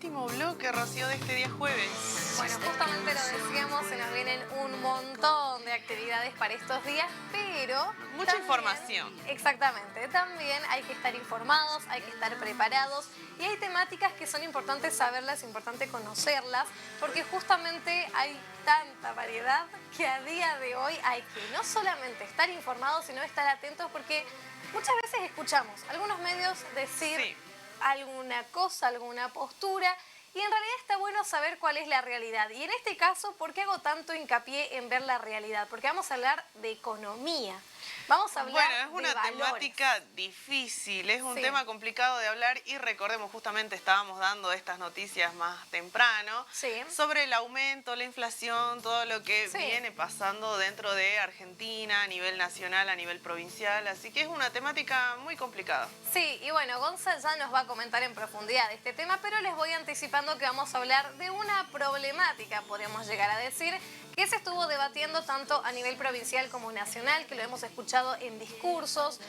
último bloque, Rocío, de este día jueves. Bueno, justamente lo decíamos, se nos vienen un montón de actividades para estos días, pero... Mucha información. Exactamente, también hay que estar informados, hay que estar preparados y hay temáticas que son importantes saberlas, importante conocerlas, porque justamente hay tanta variedad que a día de hoy hay que no solamente estar informados, sino estar atentos, porque muchas veces escuchamos algunos medios decir... Sí. alguna cosa, alguna postura, y en realidad está bueno saber cuál es la realidad. Y en este caso, ¿por qué hago tanto hincapié en ver la realidad? Porque vamos a hablar de economía. Vamos a hablar Bueno, es una de valores. temática difícil, es un Sí. tema complicado de hablar y recordemos, justamente estábamos dando estas noticias más temprano Sí. sobre el aumento, la inflación, todo lo que Sí. viene pasando dentro de Argentina a nivel nacional, a nivel provincial, así que es una temática muy complicada. Sí, y bueno, Gonza ya nos va a comentar en profundidad este tema, pero les voy anticipando que vamos a hablar de una problemática, podríamos llegar a decir, que se estuvo debatiendo tanto a nivel provincial como nacional, que lo hemos escuchado en discursos.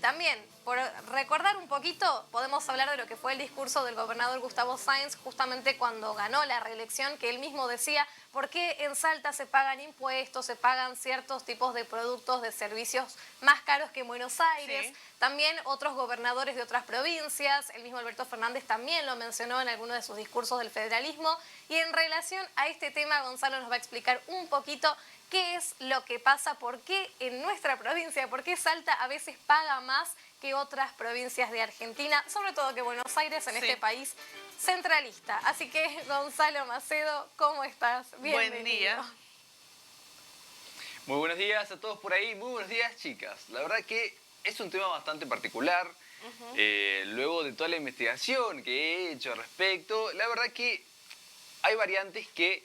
También, por recordar un poquito, podemos hablar de lo que fue el discurso del gobernador Gustavo Sáenz justamente cuando ganó la reelección, que él mismo decía, ¿por qué en Salta se pagan impuestos, se pagan ciertos tipos de productos, de servicios más caros que en Buenos Aires? Sí. También otros gobernadores de otras provincias, el mismo Alberto Fernández también lo mencionó en alguno de sus discursos del federalismo. Y en relación a este tema, Gonzalo nos va a explicar un poquito qué es lo que pasa, por qué en nuestra provincia, por qué Salta a veces paga más que otras provincias de Argentina, sobre todo que Buenos Aires en Sí. este país centralista. Así que, Gonzalo Macedo, ¿cómo estás? Bienvenido. Buen día. Muy buenos días a todos por ahí, muy buenos días chicas. La verdad que es un tema bastante particular. Luego de toda la investigación que he hecho al respecto, la verdad que hay variantes que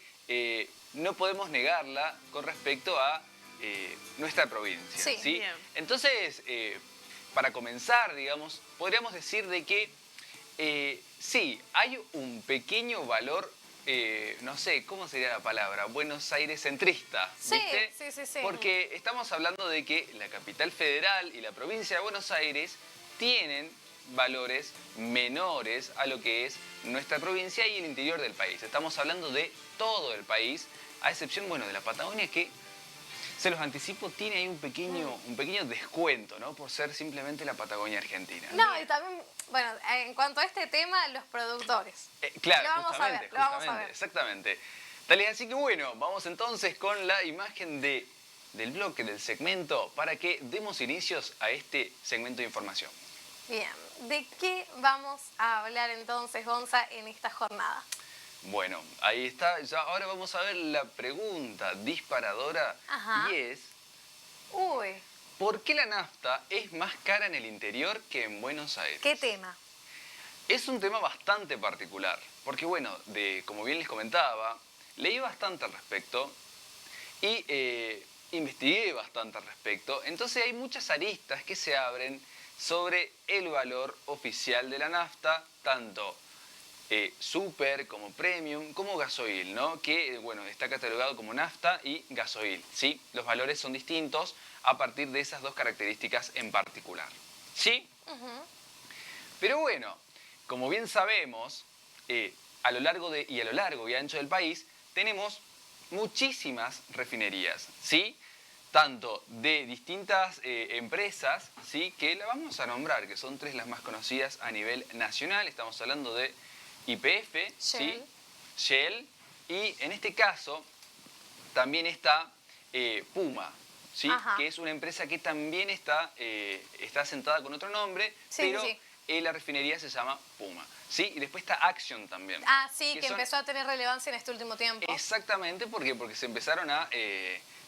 no podemos negarla con respecto a nuestra provincia. Sí. ¿Sí? Bien. Entonces, para comenzar, digamos, podríamos decir de que sí, hay un pequeño valor, no sé, ¿cómo sería la palabra? Buenos Aires centrista, Sí, ¿viste? sí. Porque estamos hablando de que la capital federal y la provincia de Buenos Aires tienen valores menores a lo que es nuestra provincia y el interior del país. Estamos hablando de todo el país, a excepción, bueno, de la Patagonia, que, se los anticipo, tiene ahí un pequeño descuento, ¿no? Por ser simplemente la Patagonia argentina. No, y también, bueno, en cuanto a este tema, los productores. Claro, Lo vamos a ver, lo vamos a ver. Exactamente. Dale, así que bueno, vamos entonces con la imagen del bloque, del segmento, para que demos inicios a este segmento de información. Bien, ¿de qué vamos a hablar entonces, Gonza, en esta jornada? Bueno, ahí está. Ya ahora vamos a ver la pregunta disparadora. Ajá. Y es, Uy, ¿por qué la nafta es más cara en el interior que en Buenos Aires? ¿qué tema? Es un tema bastante particular, porque bueno, como bien les comentaba, leí bastante al respecto y investigué bastante al respecto. Entonces hay muchas aristas que se abren sobre el valor oficial de la nafta, tanto super como premium, como gasoil, ¿no? Que, bueno, está catalogado como nafta y gasoil, ¿sí? Los valores son distintos a partir de esas dos características en particular, ¿sí? Pero bueno, como bien sabemos, a lo largo y ancho del país tenemos muchísimas refinerías, ¿sí? Tanto de distintas empresas, ¿sí? Que la vamos a nombrar, que son tres las más conocidas a nivel nacional. Estamos hablando de YPF, ¿sí? Shell, y en este caso también está Puma, ¿sí? Ajá. Que es una empresa que también está asentada con otro nombre, Sí, pero sí. la refinería se llama Puma, ¿sí? Y después está Action también. Ah, sí, que son- empezó a tener relevancia en este último tiempo. Exactamente, ¿por qué? Porque se empezaron a...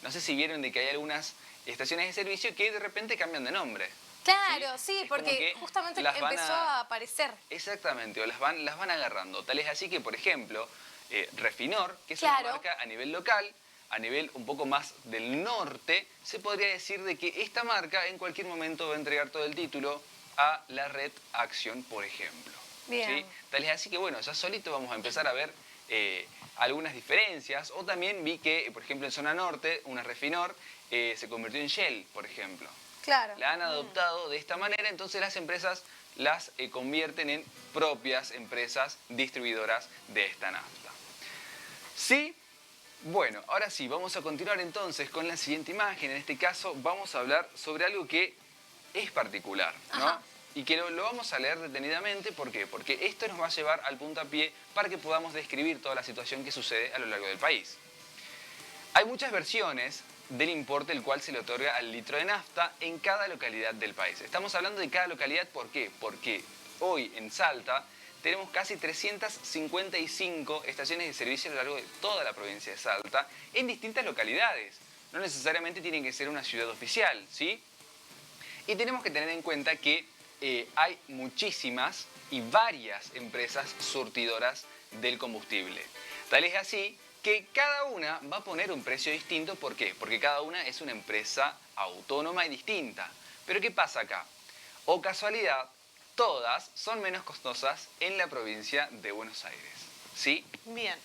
no sé si vieron de que hay algunas estaciones de servicio que de repente cambian de nombre. Claro, sí, Es como porque que justamente las van empezó a aparecer. Exactamente, o las van agarrando. Tal es así que, por ejemplo, Refinor, que es Claro. una marca a nivel local, a nivel un poco más del norte, se podría decir de que esta marca en cualquier momento va a entregar todo el título a la red Action, por ejemplo. Bien. ¿Sí? Tal es así que, bueno, ya solito vamos a empezar a ver algunas diferencias. O también vi que, por ejemplo, en zona norte, una Refinor se convirtió en Shell, por ejemplo. Claro. La han adoptado de esta manera, entonces las empresas las convierten en propias empresas distribuidoras de esta nafta. ¿Sí? Bueno, ahora sí, vamos a continuar entonces con la siguiente imagen. En este caso vamos a hablar sobre algo que es particular, ¿no? Ajá. Y que lo vamos a leer detenidamente. ¿Por qué? Porque esto nos va a llevar al puntapié para que podamos describir toda la situación que sucede a lo largo del país. Hay muchas versiones del importe el cual se le otorga al litro de nafta en cada localidad del país. Estamos hablando de cada localidad, ¿por qué? Porque hoy en Salta tenemos casi 355 estaciones de servicio a lo largo de toda la provincia de Salta en distintas localidades. No necesariamente tienen que ser una ciudad oficial, ¿sí? Y tenemos que tener en cuenta que hay muchísimas y varias empresas surtidoras del combustible. Tal es así que cada una va a poner un precio distinto. ¿Por qué? Porque cada una es una empresa autónoma y distinta. Pero ¿qué pasa acá? O casualidad, todas son menos costosas en la provincia de Buenos Aires. ¿Sí? Bien.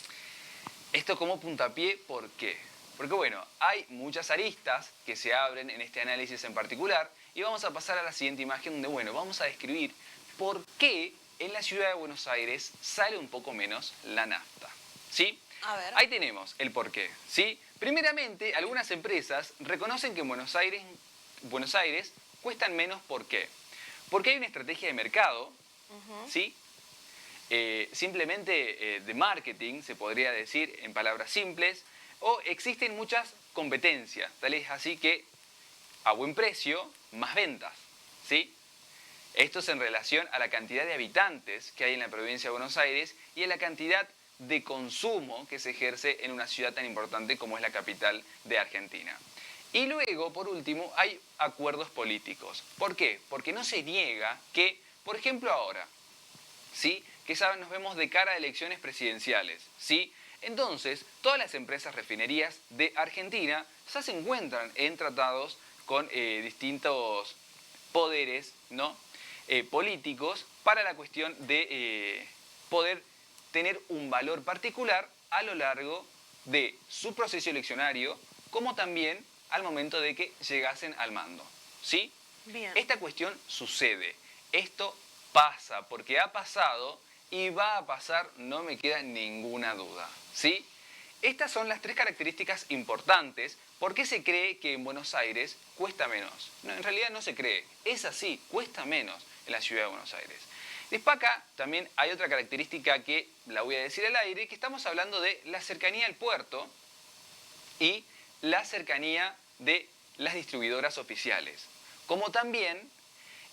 Esto como puntapié, ¿por qué? Porque bueno, hay muchas aristas que se abren en este análisis en particular y vamos a pasar a la siguiente imagen donde, bueno, vamos a describir por qué en la ciudad de Buenos Aires sale un poco menos la nafta. ¿Sí? A ver. Ahí tenemos el porqué, ¿sí? Primeramente, algunas empresas reconocen que en Buenos Aires cuestan menos. ¿Por qué? Porque hay una estrategia de mercado, ¿sí? Simplemente de marketing, se podría decir en palabras simples, o existen muchas competencias, tal es así que a buen precio, más ventas, ¿sí? Esto es en relación a la cantidad de habitantes que hay en la provincia de Buenos Aires y a la cantidad de consumo que se ejerce en una ciudad tan importante como es la capital de Argentina. Y luego, por último, hay acuerdos políticos. ¿Por qué? Porque no se niega que, por ejemplo ahora, ¿sí? Que nos vemos de cara a elecciones presidenciales, ¿sí? Entonces, todas las empresas refinerías de Argentina ya se encuentran en tratados con distintos poderes, ¿no? Políticos para la cuestión de poder tener un valor particular a lo largo de su proceso eleccionario, como también al momento de que llegasen al mando, ¿sí? Bien. Esta cuestión sucede, esto pasa, porque ha pasado y va a pasar, no me queda ninguna duda, ¿sí? Estas son las tres características importantes. ¿Por qué se cree que en Buenos Aires cuesta menos? No, en realidad no se cree, es así, cuesta menos en la ciudad de Buenos Aires. Después acá también hay otra característica que la voy a decir al aire, que estamos hablando de la cercanía al puerto y la cercanía de las distribuidoras oficiales. Como también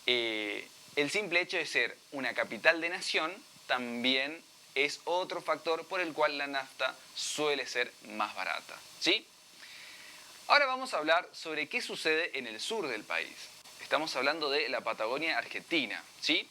el simple hecho de ser una capital de nación también es otro factor por el cual la nafta suele ser más barata, ¿sí? Ahora vamos a hablar sobre qué sucede en el sur del país. Estamos hablando de la Patagonia Argentina, ¿sí?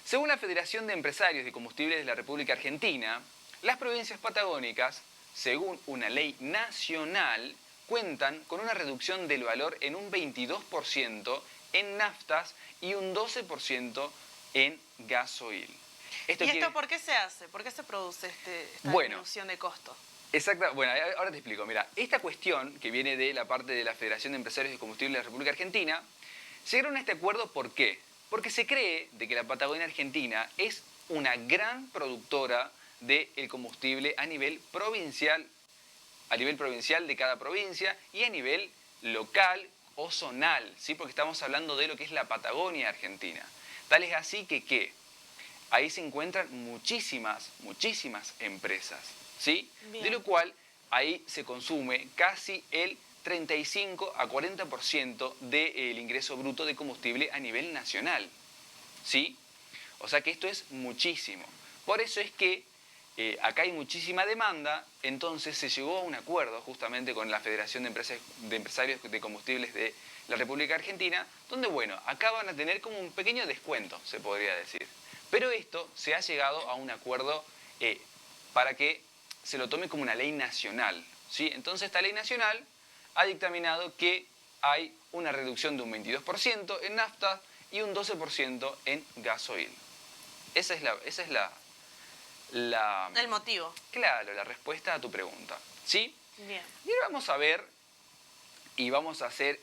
Según la Federación de Empresarios de Combustibles de la República Argentina, las provincias patagónicas, según una ley nacional, cuentan con una reducción del valor en un 22% en naftas y un 12% en gasoil. ¿Y esto por qué se hace? ¿Por qué se produce esta Bueno, disminución de costo? Exacto. Bueno, ahora te explico. Mira, esta cuestión que viene de la parte de la Federación de Empresarios de Combustibles de la República Argentina, llegaron a este acuerdo ¿por qué? Porque se cree de que la Patagonia Argentina es una gran productora del combustible a nivel provincial de cada provincia y a nivel local o zonal, ¿sí? Porque estamos hablando de lo que es la Patagonia Argentina. Tal es así que ahí se encuentran muchísimas empresas, ¿sí? Bien. De lo cual ahí se consume casi el 35 a 40% del ingreso bruto de combustible a nivel nacional, ¿sí? O sea que esto es muchísimo. Por eso es que acá hay muchísima demanda, entonces se llegó a un acuerdo justamente con la Federación de Empresarios de Combustibles de la República Argentina, donde, bueno, acá van a tener como un pequeño descuento, se podría decir. Pero esto se ha llegado a un acuerdo para que se lo tome como una ley nacional, ¿sí? Entonces esta ley nacional ha dictaminado que hay una reducción de un 22% en nafta y un 12% en gasoil. Esa es El motivo. Claro, la respuesta a tu pregunta, ¿sí? Bien. Y ahora vamos a ver y vamos a hacer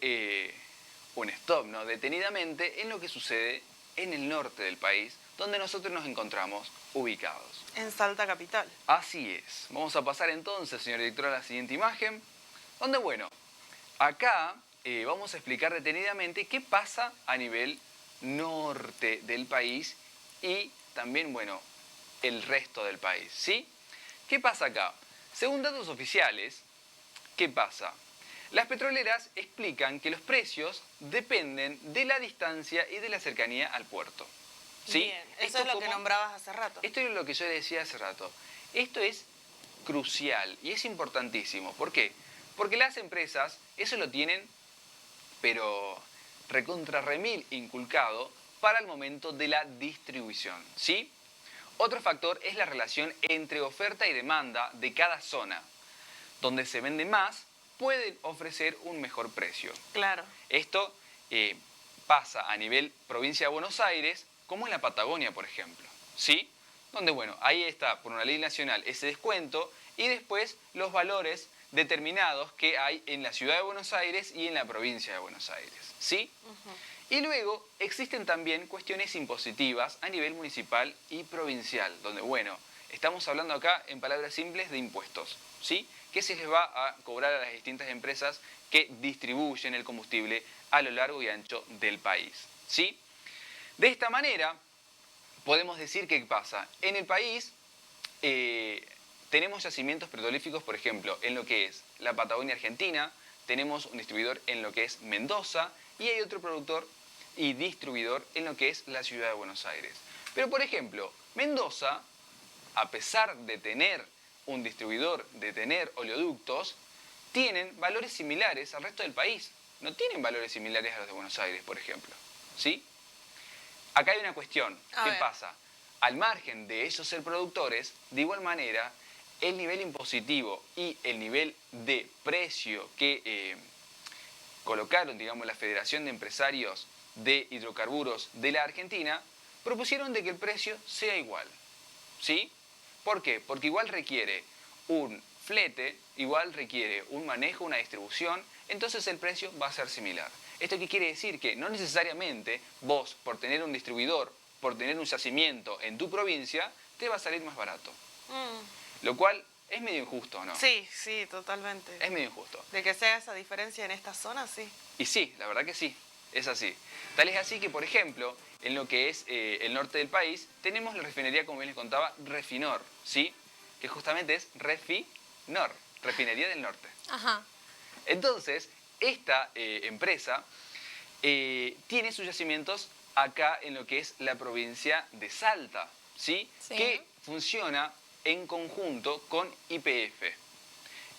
un stop, ¿no? Detenidamente en lo que sucede en el norte del país, donde nosotros nos encontramos ubicados. En Salta capital. Así es. Vamos a pasar entonces, señor director, a la siguiente imagen, donde, bueno, acá vamos a explicar detenidamente qué pasa a nivel norte del país y también, bueno, el resto del país, ¿sí? ¿Qué pasa acá? Según datos oficiales, ¿qué pasa? Las petroleras explican que los precios dependen de la distancia y de la cercanía al puerto. ¿Sí? Bien, eso es lo que nombrabas hace rato. Esto es lo que yo decía hace rato. Esto es crucial y es importantísimo. ¿Por qué? Porque las empresas eso lo tienen, pero recontra remil inculcado para el momento de la distribución, ¿sí? Otro factor es la relación entre oferta y demanda de cada zona. Donde se vende más, pueden ofrecer un mejor precio. Claro. Esto pasa a nivel provincia de Buenos Aires, como en la Patagonia, por ejemplo, ¿sí? Donde, bueno, ahí está, por una ley nacional, ese descuento y después los valores determinados que hay en la ciudad de Buenos Aires y en la provincia de Buenos Aires, ¿sí? Y luego existen también cuestiones impositivas a nivel municipal y provincial, donde, bueno, estamos hablando acá en palabras simples de impuestos, ¿sí? Que se les va a cobrar a las distintas empresas que distribuyen el combustible a lo largo y ancho del país, ¿sí? De esta manera, podemos decir que ¿qué pasa? En el país tenemos yacimientos petrolíficos, por ejemplo, en lo que es la Patagonia Argentina, tenemos un distribuidor en lo que es Mendoza y hay otro productor y distribuidor en lo que es la ciudad de Buenos Aires. Pero, por ejemplo, Mendoza, a pesar de tener un distribuidor, de tener oleoductos, tienen valores similares al resto del país. No tienen valores similares a los de Buenos Aires, por ejemplo, ¿sí? Acá hay una cuestión. ¿Qué pasa? Al margen de ellos ser productores, de igual manera, el nivel impositivo y el nivel de precio que colocaron, digamos, la Federación de Empresarios de Hidrocarburos de la Argentina, propusieron de que el precio sea igual, ¿sí? ¿Por qué? Porque igual requiere un flete, igual requiere un manejo, una distribución, entonces el precio va a ser similar. ¿Esto qué quiere decir? Que no necesariamente vos, por tener un distribuidor, por tener un yacimiento en tu provincia, te va a salir más barato. Lo cual es medio injusto, ¿no? Sí, sí, totalmente. Es medio injusto. De que sea esa diferencia en esta zona, sí. Y sí, la verdad que sí, es así. Tal es así que, por ejemplo, en lo que es el norte del país, tenemos la refinería, como bien les contaba, Refinor, ¿sí? Que justamente es Refinor, Refinería del Norte. Ajá. Entonces, esta empresa tiene sus yacimientos acá en lo que es la provincia de Salta, ¿sí? Sí. Que funciona en conjunto con YPF.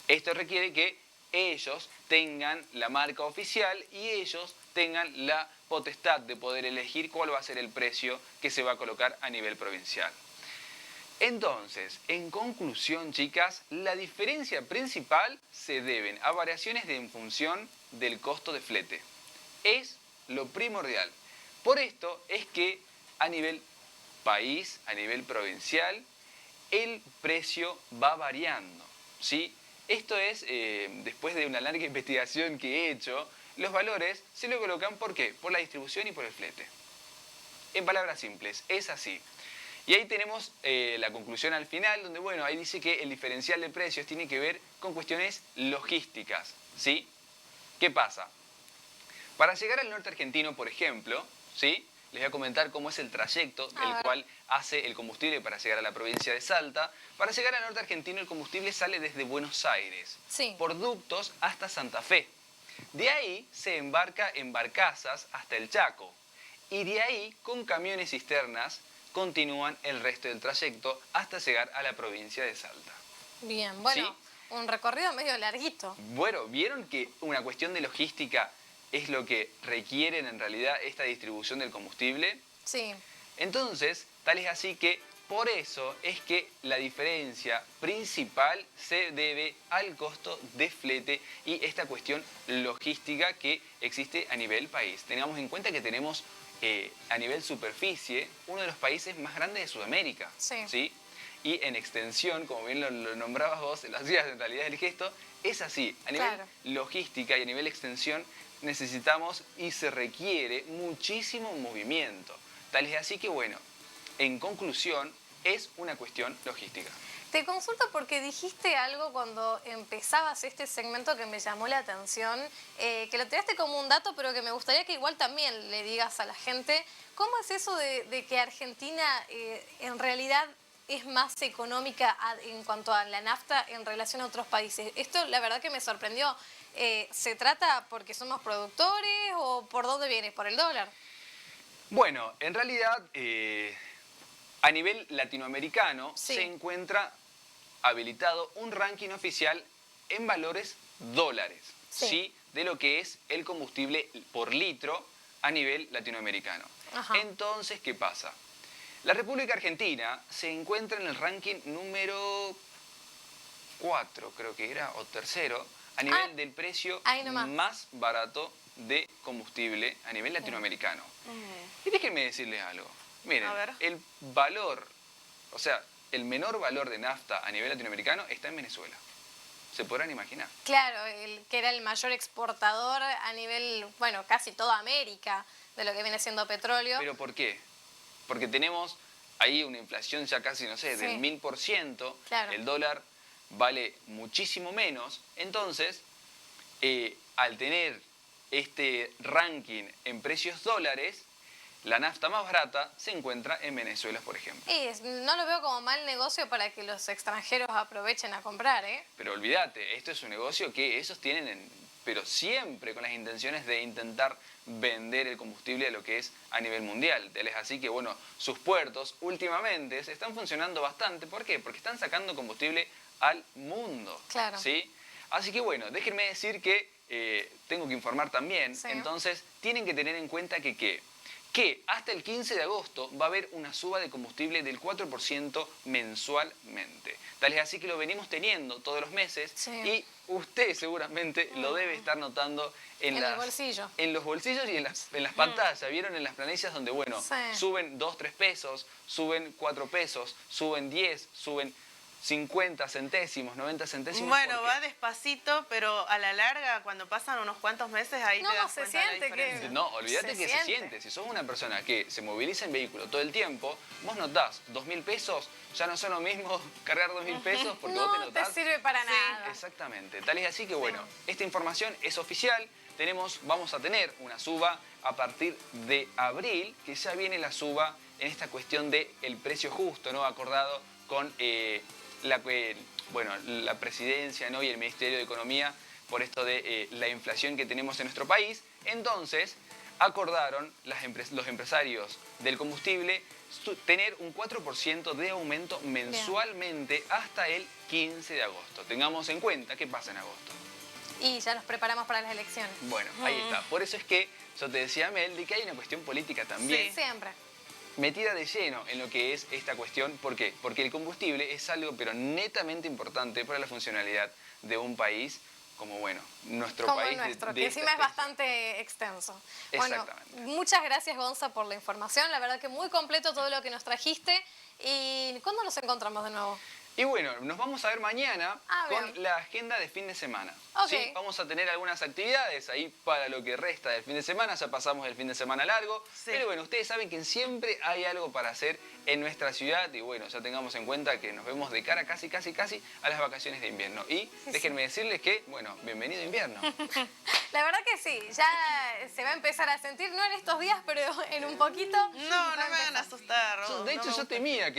Esto requiere que ellos tengan la marca oficial y ellos tengan la potestad de poder elegir cuál va a ser el precio que se va a colocar a nivel provincial. Entonces, en conclusión, chicas, la diferencia principal se deben a variaciones en función del costo de flete. Es lo primordial. Por esto es que a nivel país, a nivel provincial, el precio va variando, ¿sí? Esto es, después de una larga investigación que he hecho, los valores se lo colocan ¿por qué? Por la distribución y por el flete. En palabras simples, es así. Y ahí tenemos la conclusión al final, donde, bueno, ahí dice que el diferencial de precios tiene que ver con cuestiones logísticas, ¿sí? ¿Qué pasa? Para llegar al norte argentino, por ejemplo, ¿sí? Les voy a comentar cómo es el trayecto el cual hace el combustible para llegar a la provincia de Salta. Para llegar al norte argentino, el combustible sale desde Buenos Aires, Sí. por ductos hasta Santa Fe. De ahí se embarca en barcazas hasta el Chaco. Y de ahí, con camiones cisternas, continúan el resto del trayecto hasta llegar a la provincia de Salta. Bien, bueno, ¿Sí? un recorrido medio larguito. Bueno, ¿vieron que una cuestión de logística es lo que requieren en realidad esta distribución del combustible? Sí. Entonces, tal es así que por eso es que la diferencia principal se debe al costo de flete y esta cuestión logística que existe a nivel país. Tengamos en cuenta que tenemos a nivel superficie uno de los países más grandes de Sudamérica. Sí. Y en extensión, como bien lo nombrabas vos, lo hacías en realidad el gesto, es así. A nivel logística y a nivel extensión necesitamos y se requiere muchísimo movimiento. Tal es así que, bueno, en conclusión, es una cuestión logística. Te consulto porque dijiste algo cuando empezabas este segmento que me llamó la atención, que lo tiraste como un dato, pero que me gustaría que igual también le digas a la gente, ¿cómo es eso de que Argentina en realidad es más económica en cuanto a la nafta en relación a otros países? Esto la verdad que me sorprendió. ¿Se trata porque somos productores o por dónde viene? ¿Por el dólar? Bueno, en realidad, a nivel latinoamericano Sí. se encuentra habilitado un ranking oficial en valores dólares, Sí. ¿sí? De lo que es el combustible por litro a nivel latinoamericano. Ajá. Entonces, ¿qué pasa? La República Argentina se encuentra en el ranking número 4, creo que era, o tercero, a nivel del precio ahí nomás. más barato de combustible a nivel latinoamericano. Y déjenme decirles algo. Miren, A ver. el valor, o sea, el menor valor de nafta a nivel latinoamericano está en Venezuela. Se podrán imaginar. Claro, que era el mayor exportador a nivel, bueno, casi toda América de lo que viene siendo petróleo. ¿Pero por qué? Porque tenemos ahí una inflación ya casi, no sé, Sí. del 1000%. Claro. El dólar vale muchísimo menos. Entonces, al tener este ranking en precios dólares, la nafta más barata se encuentra en Venezuela, por ejemplo. Y no lo veo como mal negocio para que los extranjeros aprovechen a comprar, ¿eh? Pero olvídate, esto es un negocio que ellos tienen, pero siempre con las intenciones de intentar vender el combustible a lo que es a nivel mundial. Es así que, bueno, sus puertos últimamente se están funcionando bastante. ¿Por qué? Porque están sacando combustible al mundo. Claro. ¿Sí? Así que, bueno, déjenme decir que tengo que informar también. Sí. Entonces, tienen que tener en cuenta que hasta el 15 de agosto va a haber una suba de combustible del 4% mensualmente. Tal es así que lo venimos teniendo todos los meses. Sí. Y usted seguramente lo debe estar notando En el bolsillo. en los bolsillos y en las pantallas. ¿Vieron? En las planillas donde, bueno, Sí. suben 2, 3 pesos, suben 4 pesos, suben 10, suben 50 centésimos, 90 centésimos. Bueno, ¿Por qué? va despacito, pero a la larga, cuando pasan unos cuantos meses, ahí No, te das se cuenta de la siente que- diferencia. No, olvídate Se que siente. se siente. Si sos una persona que se moviliza en vehículo todo el tiempo, vos notás 2.000 pesos, ya no son lo mismo cargar 2.000 pesos porque vos te No te notás. sirve para Sí, nada. Exactamente. Tal es así que, bueno, esta información es oficial. Vamos a tener una suba a partir de abril, que ya viene la suba en esta cuestión del precio justo, ¿no? Acordado con la presidencia, ¿no? Y el Ministerio de Economía por esto de la inflación que tenemos en nuestro país. Entonces, acordaron los empresarios del combustible tener un 4% de aumento mensualmente hasta el 15 de agosto. Tengamos en cuenta qué pasa en agosto. Y ya nos preparamos para las elecciones. Bueno, ahí está. Por eso es que yo te decía, Mel, de que hay una cuestión política también Siempre. metida de lleno en lo que es esta cuestión. ¿Por qué? Porque el combustible es algo pero netamente importante para la funcionalidad de un país como, bueno, nuestro Como país. el nuestro, de que esta encima es especie. bastante extenso. Bueno, Exactamente. muchas gracias, Gonza, por la información. La verdad que muy completo todo lo que nos trajiste. ¿Y cuándo nos encontramos de nuevo? Y bueno, nos vamos a ver mañana Bien. con la agenda de fin de semana. Ok. ¿Sí? Vamos a tener algunas actividades ahí para lo que resta del fin de semana. Ya pasamos el fin de semana largo. Sí. Pero bueno, ustedes saben que siempre hay algo para hacer en nuestra ciudad. Y bueno, ya tengamos en cuenta que nos vemos de cara casi a las vacaciones de invierno. Y déjenme decirles que, bueno, bienvenido invierno. La verdad que sí, ya se va a empezar a sentir, no en estos días, pero en un poquito. No, no me hagan asustar. De hecho, yo temía que